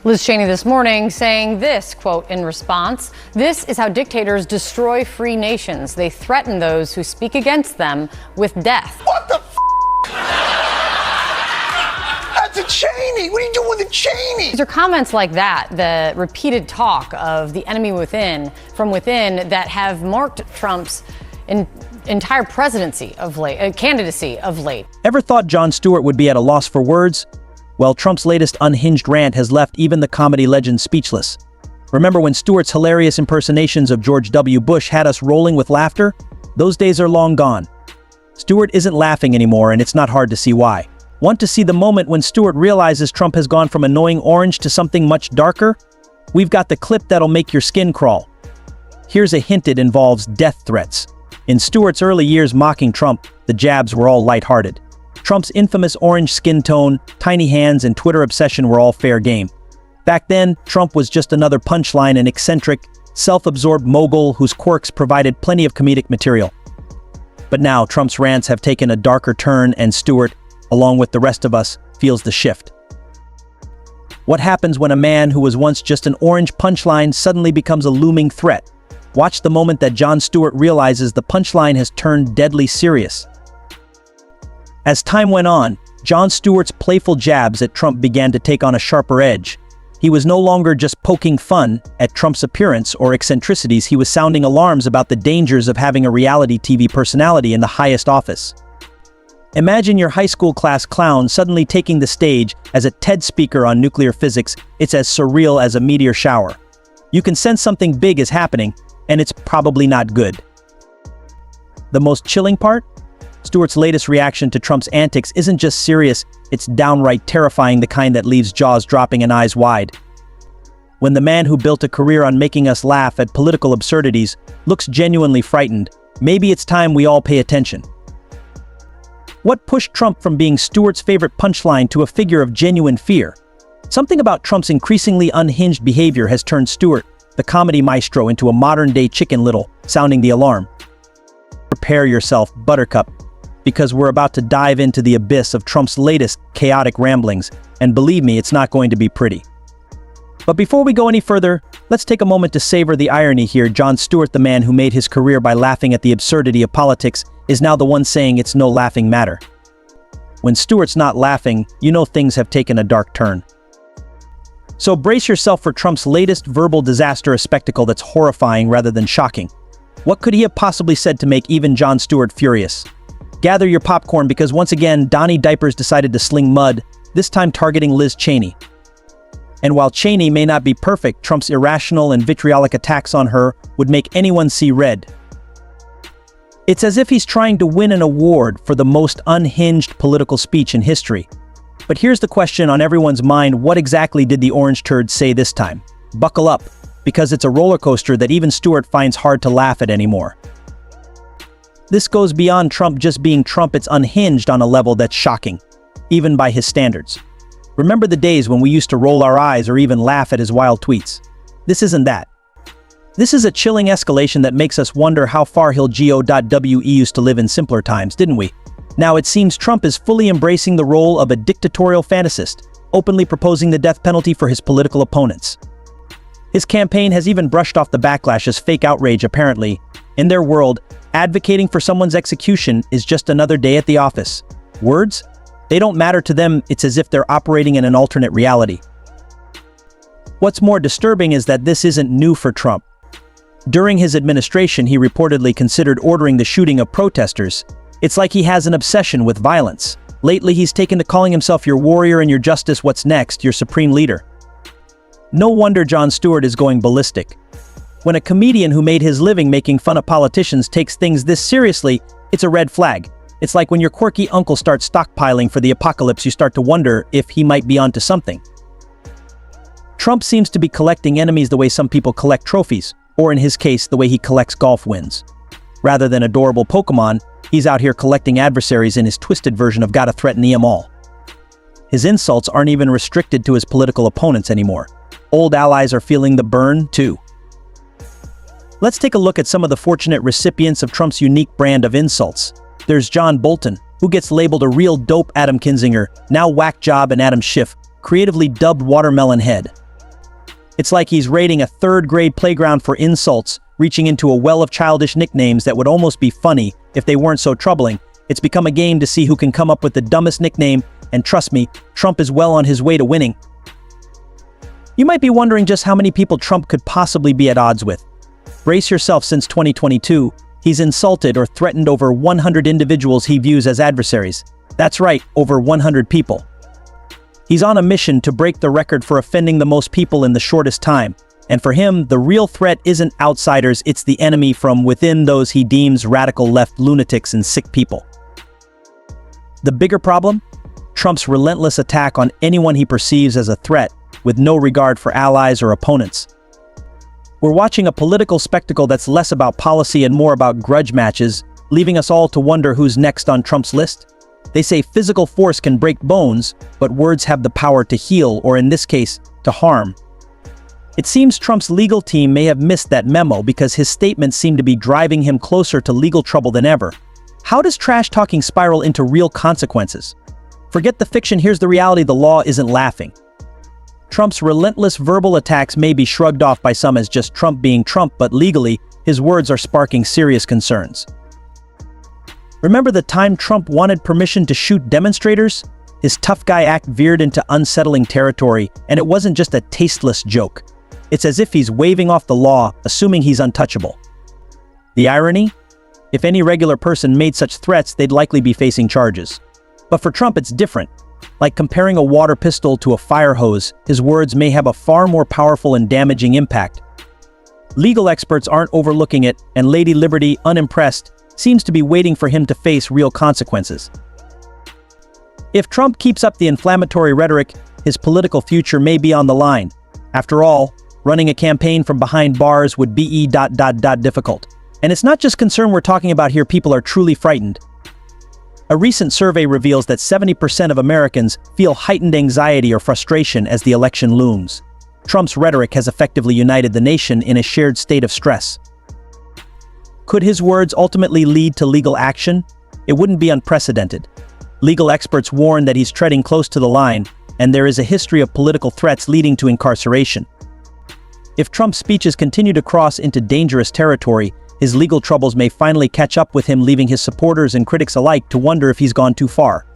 Liz Cheney this morning saying this, quote, in response, "This is how dictators destroy free nations. They threaten those who speak against them with death." What the That's a Cheney. What are you doing with a Cheney? These are comments like that, the repeated talk of the enemy from within, that have marked Trump's entire presidency of late, candidacy of late. Ever thought Jon Stewart would be at a loss for words? Well, Trump's latest unhinged rant has left even the comedy legend speechless. Remember when Stewart's hilarious impersonations of George W. Bush had us rolling with laughter? Those days are long gone. Stewart isn't laughing anymore, and it's not hard to see why. Want to see the moment when Stewart realizes Trump has gone from annoying orange to something much darker? We've got the clip that'll make your skin crawl. Here's a hint: it involves death threats. In Stewart's early years mocking Trump, the jabs were all lighthearted. Trump's infamous orange skin tone, tiny hands, and Twitter obsession were all fair game. Back then, Trump was just another punchline, an eccentric, self-absorbed mogul whose quirks provided plenty of comedic material. But now, Trump's rants have taken a darker turn, and Stewart, along with the rest of us, feels the shift. What happens when a man who was once just an orange punchline suddenly becomes a looming threat? Watch the moment that Jon Stewart realizes the punchline has turned deadly serious. As time went on, Jon Stewart's playful jabs at Trump began to take on a sharper edge. He was no longer just poking fun at Trump's appearance or eccentricities. He was sounding alarms about the dangers of having a reality TV personality in the highest office. Imagine your high school class clown suddenly taking the stage as a TED speaker on nuclear physics. It's as surreal as a meteor shower. You can sense something big is happening, and it's probably not good. The most chilling part? Stewart's latest reaction to Trump's antics isn't just serious, it's downright terrifying, the kind that leaves jaws dropping and eyes wide. When the man who built a career on making us laugh at political absurdities looks genuinely frightened, maybe it's time we all pay attention. What pushed Trump from being Stewart's favorite punchline to a figure of genuine fear? Something about Trump's increasingly unhinged behavior has turned Stewart, the comedy maestro, into a modern-day Chicken Little, sounding the alarm. Prepare yourself, Buttercup, because we're about to dive into the abyss of Trump's latest chaotic ramblings, and believe me, it's not going to be pretty. But before we go any further, let's take a moment to savor the irony here. Jon Stewart, the man who made his career by laughing at the absurdity of politics, is now the one saying it's no laughing matter. When Stewart's not laughing, you know things have taken a dark turn. So brace yourself for Trump's latest verbal disaster, a spectacle that's horrifying rather than shocking. What could he have possibly said to make even Jon Stewart furious? Gather your popcorn, because once again, Donnie Diapers decided to sling mud, this time targeting Liz Cheney. And while Cheney may not be perfect, Trump's irrational and vitriolic attacks on her would make anyone see red. It's as if he's trying to win an award for the most unhinged political speech in history. But here's the question on everyone's mind: what exactly did the orange turd say this time? Buckle up, because it's a roller coaster that even Stewart finds hard to laugh at anymore. This goes beyond Trump just being Trump. It's unhinged on a level that's shocking, even by his standards. Remember the days when we used to roll our eyes or even laugh at his wild tweets? This isn't that. This is a chilling escalation that makes us wonder how far he'll go. We used to live in simpler times, didn't we? Now it seems Trump is fully embracing the role of a dictatorial fantasist, openly proposing the death penalty for his political opponents. His campaign has even brushed off the backlash as fake outrage. Apparently, in their world, advocating for someone's execution is just another day at the office. Words? They don't matter to them. It's as if they're operating in an alternate reality. What's more disturbing is that this isn't new for Trump. During his administration, he reportedly considered ordering the shooting of protesters. It's like he has an obsession with violence. Lately, he's taken to calling himself your warrior and your justice. What's next? Your supreme leader. No wonder Jon Stewart is going ballistic. When a comedian who made his living making fun of politicians takes things this seriously, it's a red flag. It's like when your quirky uncle starts stockpiling for the apocalypse. You start to wonder if he might be onto something. Trump seems to be collecting enemies the way some people collect trophies, or in his case, the way he collects golf wins. Rather than adorable Pokemon, he's out here collecting adversaries in his twisted version of gotta threaten them all. His insults aren't even restricted to his political opponents anymore. Old allies are feeling the burn, too. Let's take a look at some of the fortunate recipients of Trump's unique brand of insults. There's John Bolton, who gets labeled a real dope. Adam Kinzinger, now whack job, and Adam Schiff, creatively dubbed Watermelon Head. It's like he's raiding a third-grade playground for insults, reaching into a well of childish nicknames that would almost be funny if they weren't so troubling. It's become a game to see who can come up with the dumbest nickname, and trust me, Trump is well on his way to winning. You might be wondering just how many people Trump could possibly be at odds with. Brace yourself. Since 2022, he's insulted or threatened over 100 individuals he views as adversaries. That's right, over 100 people. He's on a mission to break the record for offending the most people in the shortest time. And for him, the real threat isn't outsiders, it's the enemy from within, those he deems radical left lunatics and sick people. The bigger problem? Trump's relentless attack on anyone he perceives as a threat, with no regard for allies or opponents. We're watching a political spectacle that's less about policy and more about grudge matches, leaving us all to wonder who's next on Trump's list. They say physical force can break bones, but words have the power to heal, or in this case, to harm. It seems Trump's legal team may have missed that memo because his statements seem to be driving him closer to legal trouble than ever. How does trash talking spiral into real consequences? Forget the fiction, here's the reality: the law isn't laughing. Trump's relentless verbal attacks may be shrugged off by some as just Trump being Trump, but legally, his words are sparking serious concerns. Remember the time Trump wanted permission to shoot demonstrators? His tough guy act veered into unsettling territory, and it wasn't just a tasteless joke. It's as if he's waving off the law, assuming he's untouchable. The irony? If any regular person made such threats, they'd likely be facing charges. But for Trump, it's different. Like comparing a water pistol to a fire hose, his words may have a far more powerful and damaging impact. Legal experts aren't overlooking it, and Lady Liberty, unimpressed, seems to be waiting for him to face real consequences. If Trump keeps up the inflammatory rhetoric, his political future may be on the line. After all, running a campaign from behind bars would be difficult. And it's not just concern we're talking about here, people are truly frightened. A recent survey reveals that 70% of Americans feel heightened anxiety or frustration as the election looms. Trump's rhetoric has effectively united the nation in a shared state of stress. Could his words ultimately lead to legal action? It wouldn't be unprecedented. Legal experts warn that he's treading close to the line, and there is a history of political threats leading to incarceration. If Trump's speeches continue to cross into dangerous territory, his legal troubles may finally catch up with him, leaving his supporters and critics alike to wonder if he's gone too far.